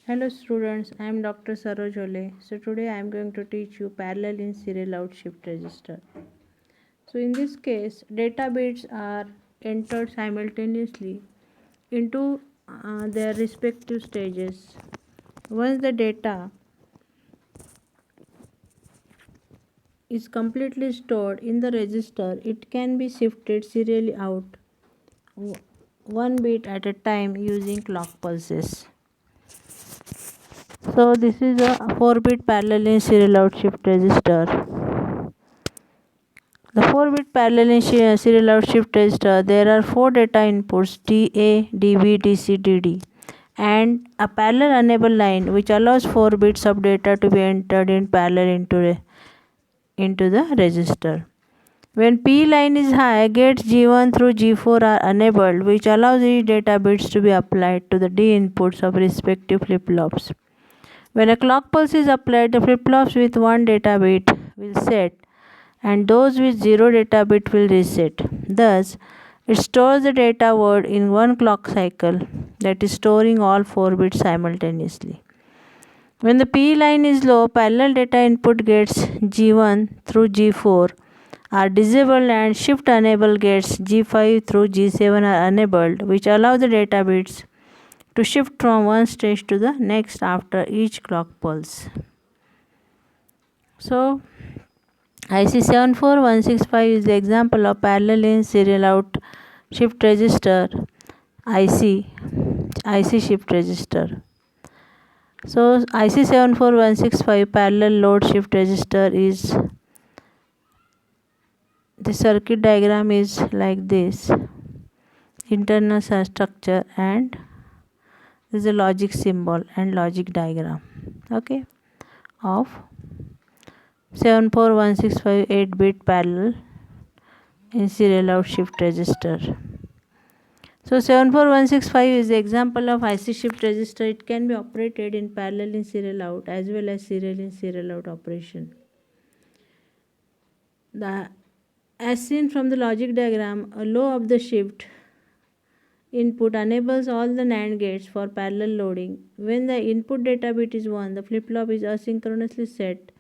Hello students, I am Dr. Saroj Ole. So today I am going to teach you parallel in serial out shift register. So in this case, data bits are entered simultaneously into their respective stages. Once the data is completely stored in the register, it can be shifted serially out one bit at a time using clock pulses. So this is a 4-bit parallel in serial out shift register. The 4-bit parallel in serial out shift register, there are 4 data inputs DA, DB, DC, DD and a parallel enable line which allows 4 bits of data to be entered in parallel into the register. When P line is high, gates G1 through G4 are enabled, which allows each data bits to be applied to the D inputs of respective flip-flops. When a clock pulse is applied, the flip-flops with 1 data bit will set and those with 0 data bit will reset. Thus, it stores the data word in one clock cycle, that is storing all 4 bits simultaneously. When the P line is low, parallel data input gates G1 through G4 are disabled and shift enable gates G5 through G7 are enabled, which allow the data bits to shift from one stage to the next after each clock pulse. So, IC 74165 is the example of parallel in serial out shift register IC shift register. So IC 74165 parallel load shift register is, the circuit diagram is like this, internal structure and this is a logic symbol and logic diagram, okay, of 74165 8-bit parallel in serial out shift register. So 74165 is the example of IC shift register. It can be operated in parallel in serial out as well as serial in serial out operation. As seen from the logic diagram, a low of the shift input enables all the NAND gates for parallel loading. When the input data bit is 1, the flip-flop is asynchronously set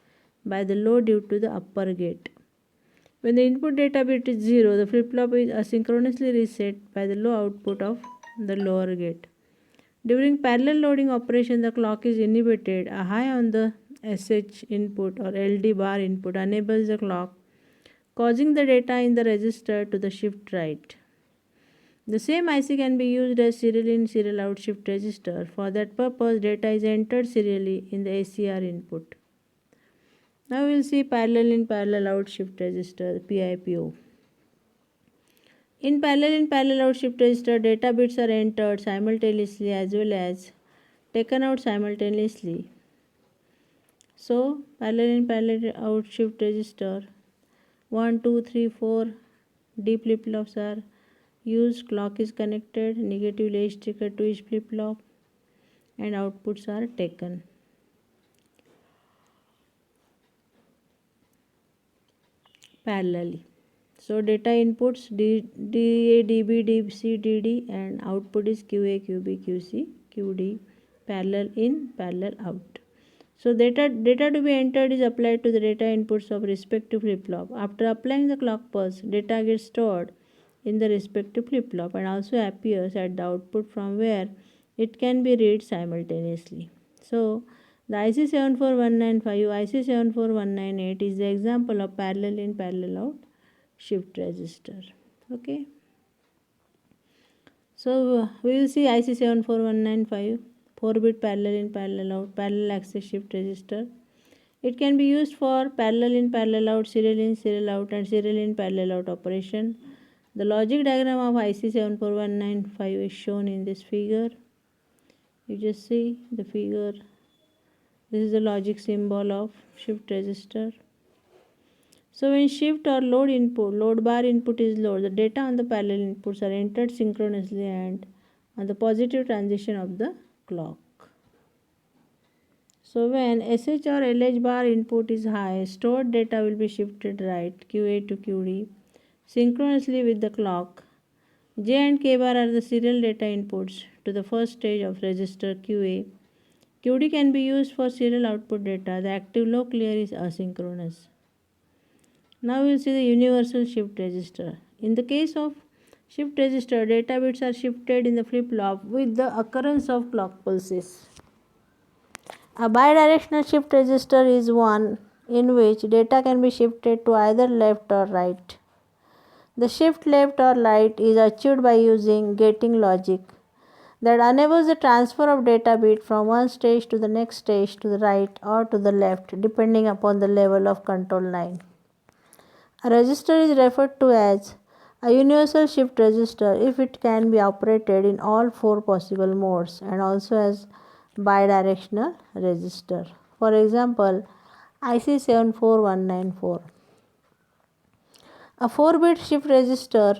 by the low due to the upper gate. When the input data bit is 0, the flip-flop is asynchronously reset by the low output of the lower gate. During parallel loading operation, the clock is inhibited. A high on the SH input or LD bar input enables the clock, causing the data in the register to the shift right. The same IC can be used as serial in serial out shift register. For that purpose, data is entered serially in the ACR input. Now we will see parallel in parallel out shift register, PIPO. In parallel out shift register, data bits are entered simultaneously as well as taken out simultaneously. So parallel out shift register 1, 2, 3, 4 D flip-flops are used, clock is connected, negative age trigger to each flip-flop and outputs are taken. Parallelly. So data inputs DA, DB, DC, DD and output is QA, QB, QC, QD, parallel in, parallel out. So data to be entered is applied to the data inputs of respective flip-flop. After applying the clock pulse, data gets stored in the respective flip-flop and also appears at the output from where it can be read simultaneously. So the IC 74195, IC 74198 is the example of parallel in parallel out shift register. Okay. So we will see IC 74195 4-bit parallel in parallel out parallel access shift register. It can be used for parallel in parallel out, serial in serial out and serial in parallel out operation. The logic diagram of IC 74195 is shown in this figure. You just see the figure. This is the logic symbol of shift register. So when shift or load bar input is low, the data on the parallel inputs are entered synchronously and on the positive transition of the clock. So when SH or LH bar input is high, stored data will be shifted right, QA to QD, synchronously with the clock. J and K bar are the serial data inputs to the first stage of register QA. QD can be used for serial output data. The active low clear is asynchronous. Now we'll see the universal shift register. In the case of shift register, data bits are shifted in the flip-flop with the occurrence of clock pulses. A bidirectional shift register is one in which data can be shifted to either left or right. The shift left or right is achieved by using gating logic that enables the transfer of data bit from one stage to the next stage to the right or to the left depending upon the level of control line. A register is referred to as a universal shift register if it can be operated in all four possible modes, and also as bidirectional register. For example, IC 74194. A 4-bit shift register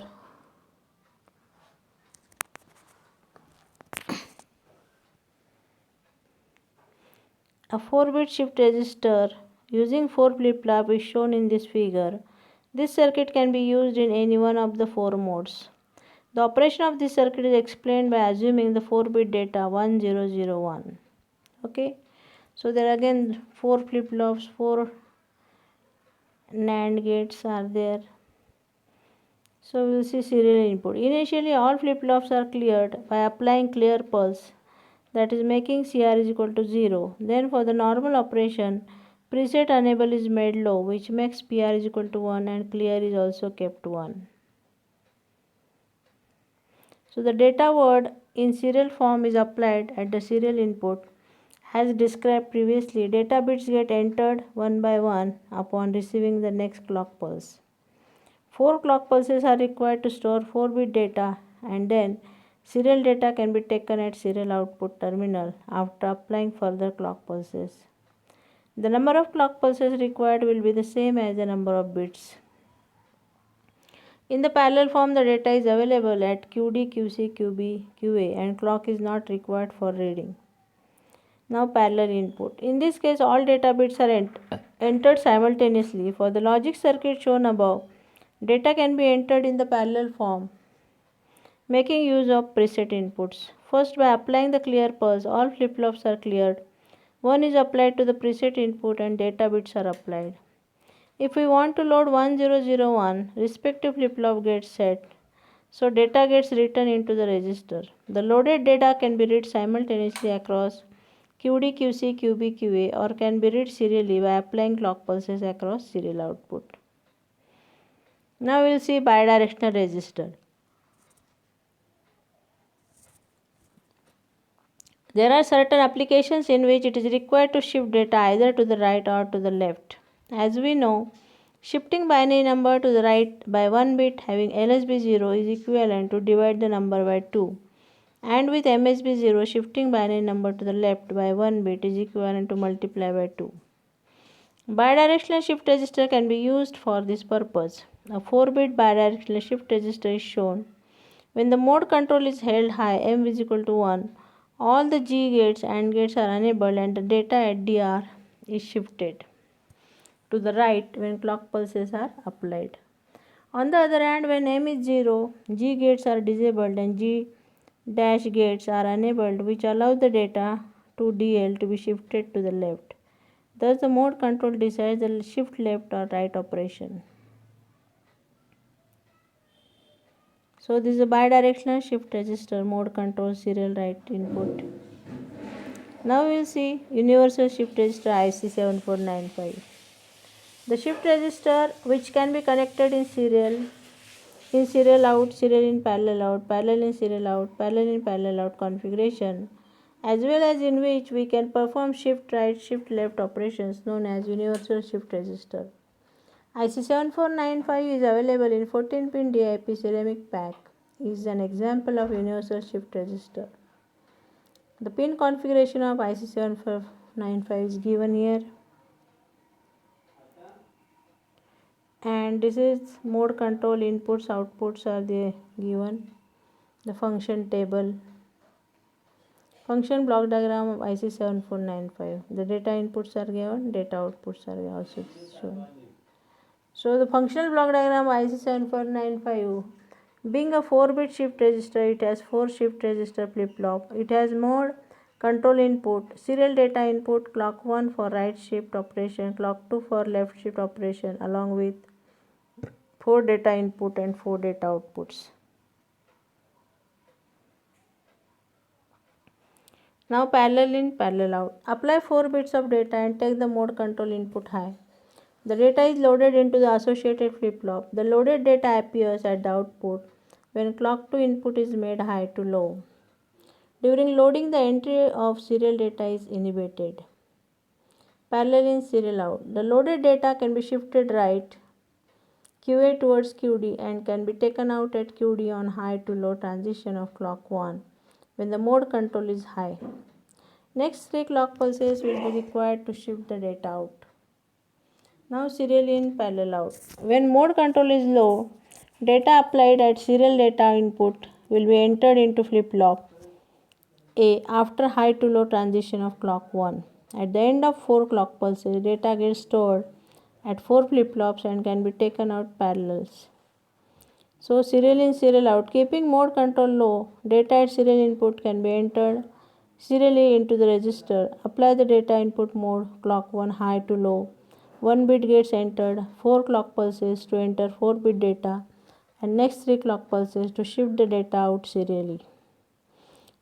using 4 flip-flop is shown in this figure. This circuit can be used in any one of the 4 modes. The operation of this circuit is explained by assuming the 4-bit data 1001. Okay, so there are again 4 flip-flops, 4 NAND gates are there. So we will see serial input. Initially all flip-flops are cleared by applying clear pulse, that is making CR is equal to 0. Then for the normal operation, preset enable is made low, which makes PR is equal to 1 and clear is also kept 1. So the data word in serial form is applied at the serial input. As described previously, data bits get entered one by one upon receiving the next clock pulse. 4 clock pulses are required to store 4-bit data, and then serial data can be taken at serial output terminal after applying further clock pulses. The number of clock pulses required will be the same as the number of bits. In the parallel form, the data is available at QD, QC, QB, QA, and clock is not required for reading. Now parallel input. In this case, all data bits are entered simultaneously. For the logic circuit shown above, data can be entered in the parallel form, making use of preset inputs. First, by applying the clear pulse, all flip-flops are cleared. 1 is applied to the preset input and data bits are applied. If we want to load 1001, respective flip-flop gets set, so data gets written into the register. The loaded data can be read simultaneously across QD, QC, QB, QA, or can be read serially by applying clock pulses across serial output. Now we will see bidirectional register. There are certain applications in which it is required to shift data either to the right or to the left. As we know, shifting binary number to the right by 1 bit having LSB 0 is equivalent to divide the number by 2. And with MSB 0, shifting binary number to the left by 1 bit is equivalent to multiply by 2. Bidirectional shift register can be used for this purpose. A 4-bit bidirectional shift register is shown. When the mode control is held high, M is equal to 1, all the G gates and gates are enabled and the data at DR is shifted to the right when clock pulses are applied. On the other hand, when M is 0, G gates are disabled and G dash gates are enabled, which allows the data to DL to be shifted to the left. Thus, the mode control decides the shift left or right operation. So, this is a bidirectional shift register, mode control, serial right input. Now, we will see universal shift register IC 7495. The shift register, which can be connected in serial out, serial in parallel out, parallel in serial out, parallel in parallel out configuration, as well as in which we can perform shift right, shift left operations known as universal shift register. IC 7495 is available in 14-pin DIP ceramic pack. Is an example of universal shift register. The pin configuration of IC 7495 is given here. And this is mode control, inputs, outputs are the given. The function table. Function block diagram of IC 7495. The data inputs are given, data outputs are also shown. So the functional block diagram of IC 7495, being a 4-bit shift register, it has 4 shift register flip-flop. It has mode Control input, serial data input, clock 1 for right shift operation, clock 2 for left shift operation, along with 4 data input and 4 data outputs. Now parallel in, parallel out. Apply 4 bits of data and take the mode control input high. The data is loaded into the associated flip-flop. The loaded data appears at the output when clock 2 input is made high to low. During loading, the entry of serial data is inhibited. Parallel in, serial out. The loaded data can be shifted right QA towards QD and can be taken out at QD on high to low transition of clock 1 when the mode control is high. Next 3 clock pulses will be required to shift the data out. Now serial in, parallel out. When mode control is low, data applied at serial data input will be entered into flip-flop A after high to low transition of clock 1. At the end of 4 clock pulses, data gets stored at 4 flip-flops and can be taken out parallels. So serial in, serial out. Keeping mode control low, data at serial input can be entered serially into the register. Apply the data input mode clock 1 high to low. 1 bit gets entered, 4 clock pulses to enter 4 bit data, and next 3 clock pulses to shift the data out serially.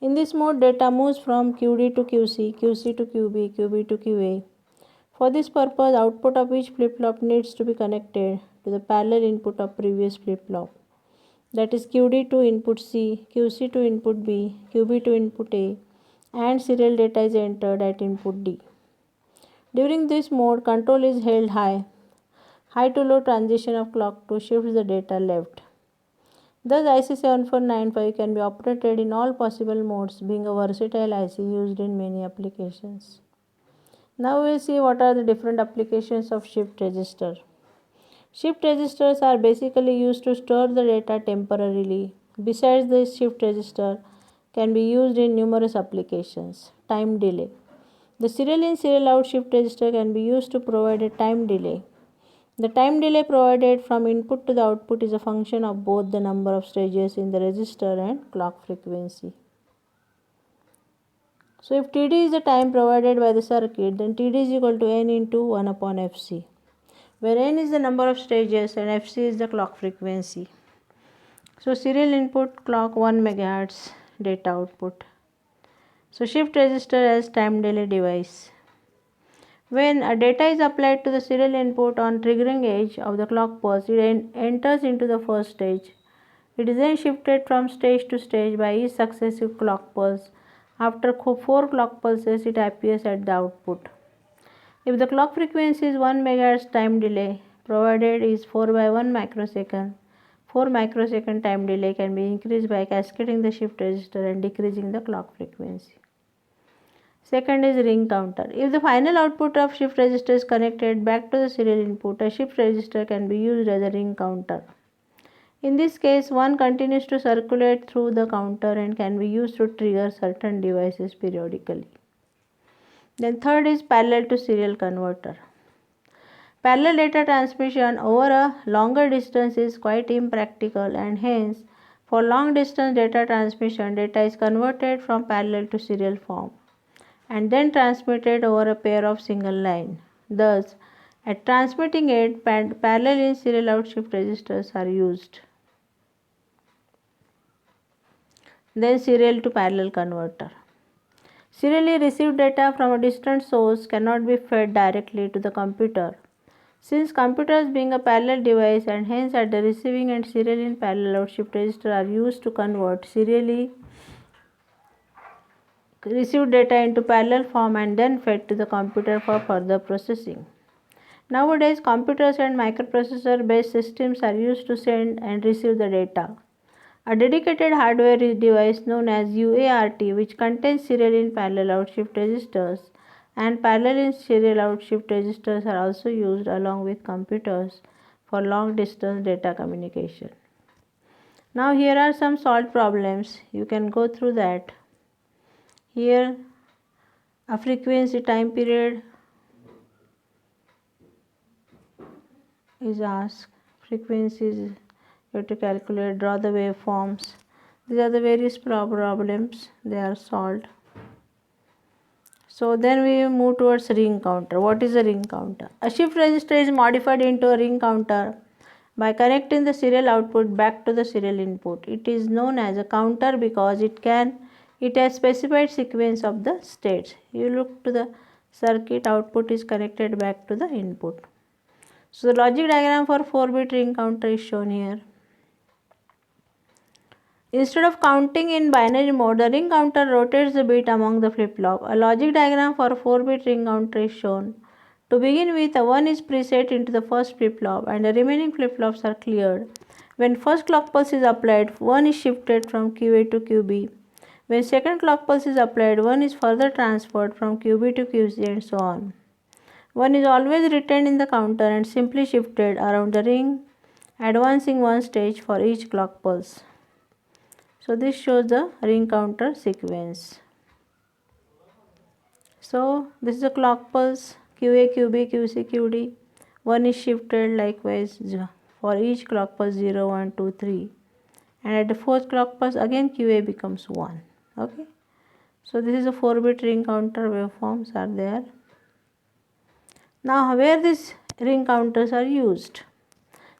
In this mode, data moves from QD to QC, QC to QB, QB to QA. For this purpose, output of each flip-flop needs to be connected to the parallel input of previous flip-flop. That is QD to input C, QC to input B, QB to input A, and serial data is entered at input D. During this mode, control is held high. High to low transition of clock 2 shifts the data left. Thus, IC 7495 can be operated in all possible modes, being a versatile IC used in many applications. Now we will see what are the different applications of shift register. Shift registers are basically used to store the data temporarily. Besides this, shift register can be used in numerous applications. Time delay. The serial in, serial out shift register can be used to provide a time delay. The time delay provided from input to the output is a function of both the number of stages in the register and clock frequency. So if Td is the time provided by the circuit, then Td is equal to n into 1 upon Fc, where n is the number of stages and Fc is the clock frequency. So serial input clock 1 MHz, data output. So shift register as time delay device. When a data is applied to the serial input on triggering edge of the clock pulse, it enters into the first stage. It is then shifted from stage to stage by each successive clock pulse. After 4 clock pulses, it appears at the output. If the clock frequency is 1 MHz, time delay provided is 4 by 1 microsecond. 4 microsecond time delay can be increased by cascading the shift register and decreasing the clock frequency. Second is ring counter. If the final output of shift register is connected back to the serial input, a shift register can be used as a ring counter. In this case, one continues to circulate through the counter and can be used to trigger certain devices periodically. Then third is parallel to serial converter. Parallel data transmission over a longer distance is quite impractical, and hence for long distance data transmission, data is converted from parallel to serial form and then transmitted over a pair of single line. Thus, at transmitting it, parallel in, serial out shift registers are used. Then serial to parallel converter. Serially received data from a distant source cannot be fed directly to the computer. Since computers being a parallel device and hence at the receiving and serial in, parallel out shift register are used to convert serially received data into parallel form and then fed to the computer for further processing. Nowadays, computers and microprocessor based systems are used to send and receive the data. A dedicated hardware device known as UART, which contains serial in, parallel out shift registers and parallel in, serial out shift registers, are also used along with computers for long distance data communication. Now here are some solved problems. You can go through that. Here a frequency time period is asked. Frequencies you have to calculate, draw the waveforms. These are the various problems, they are solved. So then we move towards ring counter. What is a ring counter? A shift register is modified into a ring counter by connecting the serial output back to the serial input. It is known as a counter because it has specified sequence of the states. You look to the circuit, output is connected back to the input. So the logic diagram for 4-bit ring counter is shown here. Instead of counting in binary mode, the ring counter rotates the bit among the flip-flop. A logic diagram for a 4-bit ring counter is shown. To begin with, a 1 is preset into the first flip-flop and the remaining flip-flops are cleared. When first clock pulse is applied, 1 is shifted from QA to QB. When second clock pulse is applied, 1 is further transferred from QB to QC and so on. 1 is always retained in the counter and simply shifted around the ring, advancing one stage for each clock pulse. So this shows the ring counter sequence. So this is a clock pulse, QA, QB, QC, QD. 1 is shifted likewise for each clock pulse 0, 1, 2, 3. And at the fourth clock pulse again QA becomes 1. Okay. So this is a 4-bit ring counter waveforms are there. Now where these ring counters are used?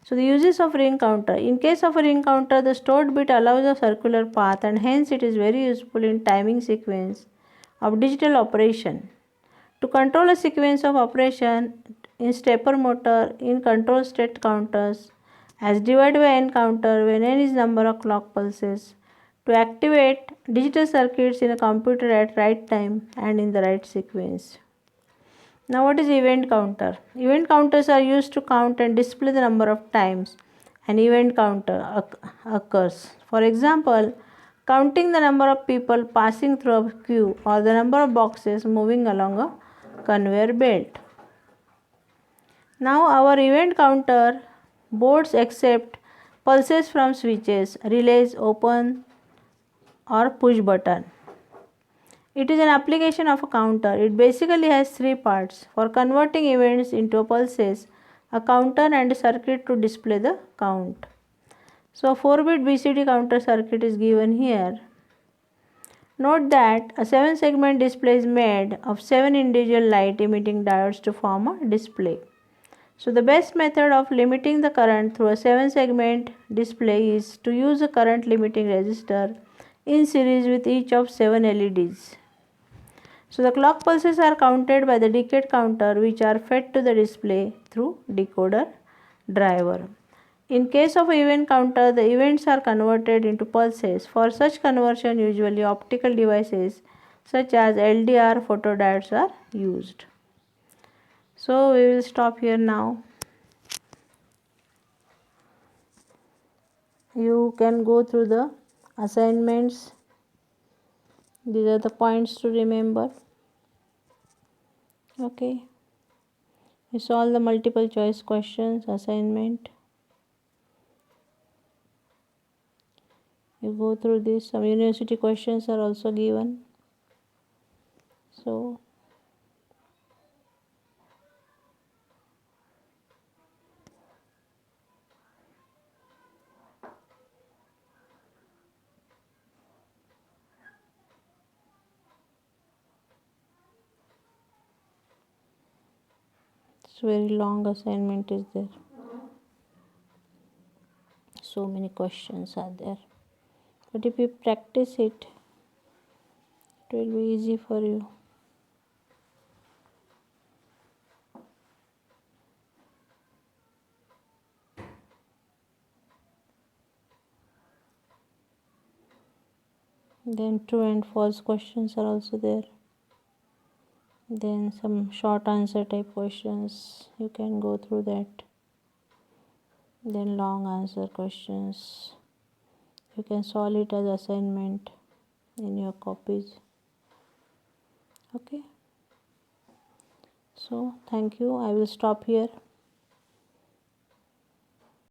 So the uses of ring counter. In case of a ring counter, the stored bit allows a circular path and hence it is very useful in timing sequence of digital operation. To control a sequence of operation in stepper motor, in control state counters, as divided by n counter when n is number of clock pulses, to activate digital circuits in a computer at right time and in the right sequence. Now what is event counter? Event counters are used to count and display the number of times an event counter occurs. For example, counting the number of people passing through a queue or the number of boxes moving along a conveyor belt. Now our event counter boards accept pulses from switches, relays, open or push button. It is an application of a counter. It basically has 3 parts. For converting events into pulses, a counter and a circuit to display the count. So 4-bit BCD counter circuit is given here. Note that a 7-segment display is made of 7 individual light emitting diodes to form a display. So the best method of limiting the current through a 7-segment display is to use a current limiting resistor in series with each of 7 LEDs. So the clock pulses are counted by the decade counter which are fed to the display through decoder driver. In case of event counter, the events are converted into pulses. For such conversion, usually optical devices such as LDR photodiodes are used. So we will stop here now. You can go through the assignments. These are the points to remember. Okay. You solve the multiple choice questions assignment. You go through this. Some university questions are also given. So it's very long assignment is there. So many questions are there. But if you practice it, it will be easy for you. Then true and false questions are also there. Then some short answer type questions. You can go through that. Then long answer questions. You can solve it as assignment in your copies. Okay. So thank you. I will stop here.